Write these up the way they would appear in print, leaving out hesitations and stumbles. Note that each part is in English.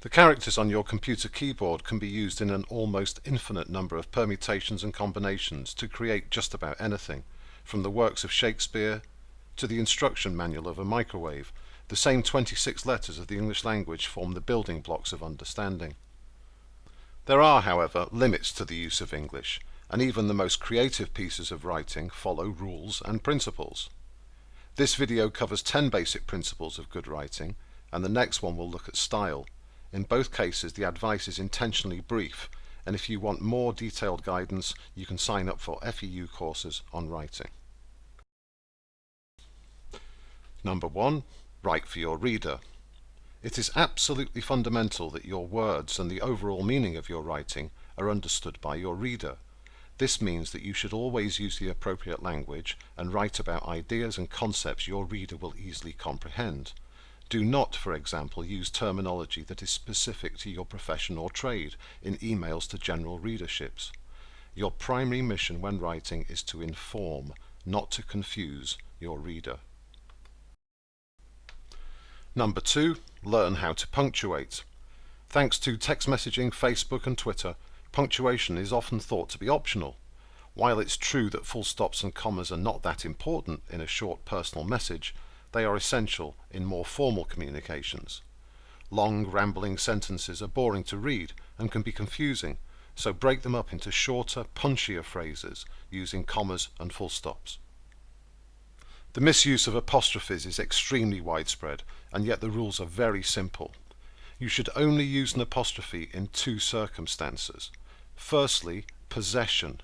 The characters on your computer keyboard can be used in an almost infinite number of permutations and combinations to create just about anything, from the works of Shakespeare to the instruction manual of a microwave. The same 26 letters of the English language form the building blocks of understanding. There are, however, limits to the use of English, and even the most creative pieces of writing follow rules and principles. This video covers 10 basic principles of good writing, and the next one will look at style. In both cases, the advice is intentionally brief, and if you want more detailed guidance, you can sign up for FEU courses on writing. Number 1. Write for your reader. It is absolutely fundamental that your words and the overall meaning of your writing are understood by your reader. This means that you should always use the appropriate language and write about ideas and concepts your reader will easily comprehend. Do not, for example, use terminology that is specific to your profession or trade in emails to general readerships. Your primary mission when writing is to inform, not to confuse your reader. Number 2. Learn how to punctuate. Thanks to text messaging, Facebook and Twitter, punctuation is often thought to be optional. While it's true that full stops and commas are not that important in a short personal message, they are essential in more formal communications. Long, rambling sentences are boring to read and can be confusing, so break them up into shorter, punchier phrases using commas and full stops. The misuse of apostrophes is extremely widespread, and yet the rules are very simple. You should only use an apostrophe in 2 circumstances. Firstly, possession.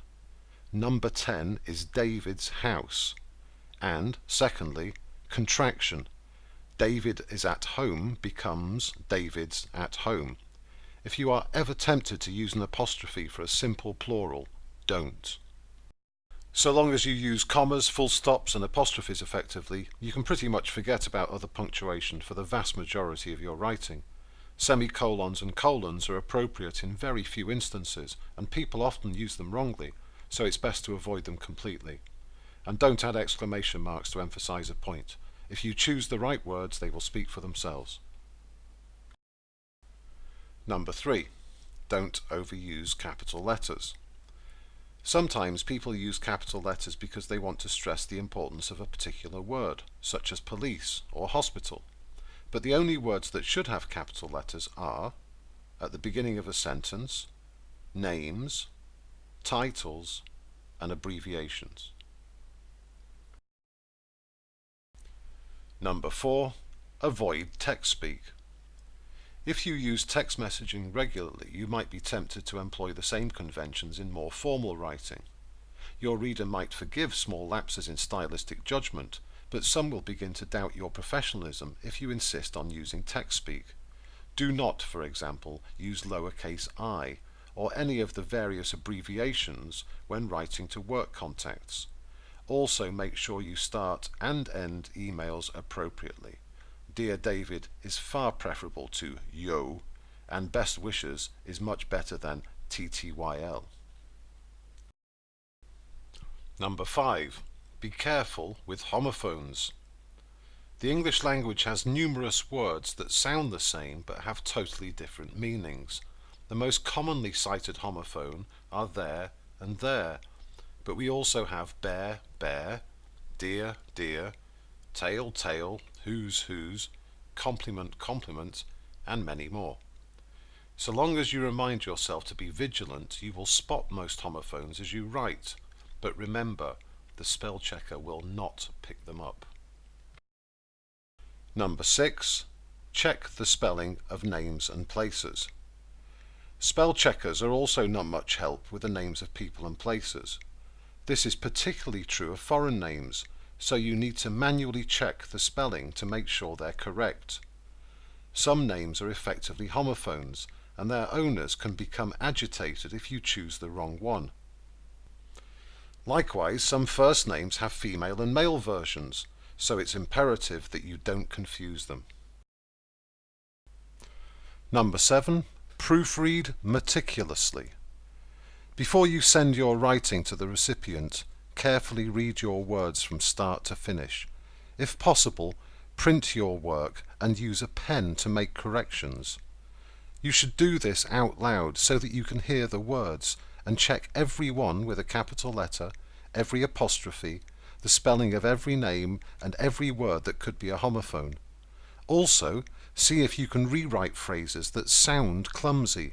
Number 10 is David's house. And, secondly, contraction. David is at home becomes David's at home. If you are ever tempted to use an apostrophe for a simple plural, don't. So long as you use commas, full stops and apostrophes effectively, you can pretty much forget about other punctuation for the vast majority of your writing. Semicolons and colons are appropriate in very few instances, and people often use them wrongly, so it's best to avoid them completely. And don't add exclamation marks to emphasize a point. If you choose the right words, they will speak for themselves. Number 3. Don't overuse capital letters. Sometimes people use capital letters because they want to stress the importance of a particular word, such as police or hospital. But the only words that should have capital letters are, at the beginning of a sentence, names, titles, and abbreviations. Number 4. Avoid text speak. If you use text messaging regularly, you might be tempted to employ the same conventions in more formal writing. Your reader might forgive small lapses in stylistic judgment, but some will begin to doubt your professionalism if you insist on using text speak. Do not, for example, use lowercase I or any of the various abbreviations when writing to work contacts. Also make sure you start and end emails appropriately. Dear David is far preferable to yo, and best wishes is much better than TTYL. Number 5. Be careful with homophones. The English language has numerous words that sound the same but have totally different meanings. The most commonly cited homophone are there and there, but we also have bear, bear, dear, dear, tail, tail, whose, compliment, compliment, and many more. So long as you remind yourself to be vigilant, you will spot most homophones as you write, but remember, the spell checker will not pick them up. Number 6. Check the spelling of names and places. Spell checkers are also not much help with the names of people and places. This is particularly true of foreign names, so you need to manually check the spelling to make sure they're correct. Some names are effectively homophones, and their owners can become agitated if you choose the wrong one. Likewise, some first names have female and male versions, so it's imperative that you don't confuse them. Number 7. Proofread meticulously. Before you send your writing to the recipient, carefully read your words from start to finish. If possible, print your work and use a pen to make corrections. You should do this out loud so that you can hear the words and check every one with a capital letter, every apostrophe, the spelling of every name, and every word that could be a homophone. Also, see if you can rewrite phrases that sound clumsy.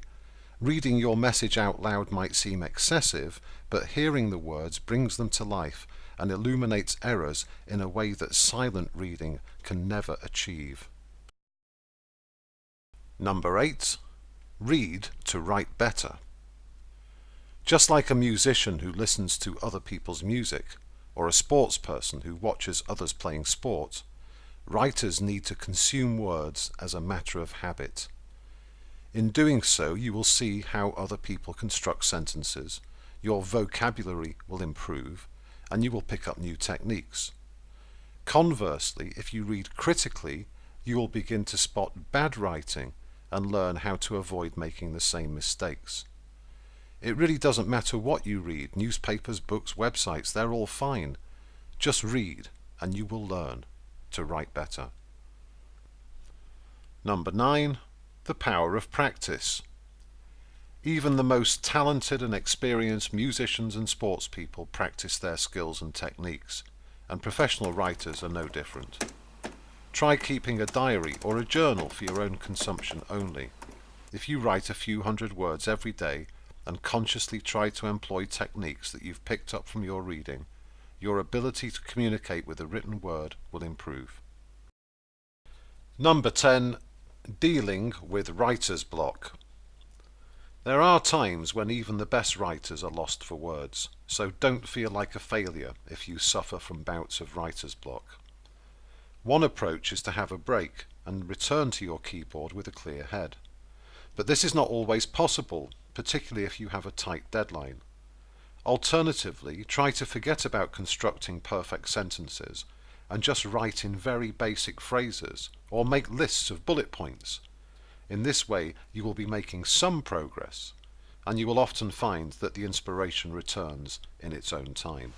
Reading your message out loud might seem excessive, but hearing the words brings them to life and illuminates errors in a way that silent reading can never achieve. Number 8. Read to write better. Just like a musician who listens to other people's music, or a sports person who watches others playing sport, writers need to consume words as a matter of habit. In doing so, you will see how other people construct sentences, your vocabulary will improve, and you will pick up new techniques. Conversely, if you read critically, you will begin to spot bad writing and learn how to avoid making the same mistakes. It really doesn't matter what you read, newspapers, books, websites, they're all fine. Just read and you will learn to write better. Number 9. The power of practice. Even the most talented and experienced musicians and sports people practice their skills and techniques, and professional writers are no different. Try keeping a diary or a journal for your own consumption only. If you write a few hundred words every day and consciously try to employ techniques that you've picked up from your reading, your ability to communicate with a written word will improve. Number 10. Dealing with writer's block. There are times when even the best writers are lost for words, so don't feel like a failure if you suffer from bouts of writer's block. One approach is to have a break and return to your keyboard with a clear head. But this is not always possible, particularly if you have a tight deadline. Alternatively, try to forget about constructing perfect sentences and just write in very basic phrases or make lists of bullet points. In this way, you will be making some progress, and you will often find that the inspiration returns in its own time.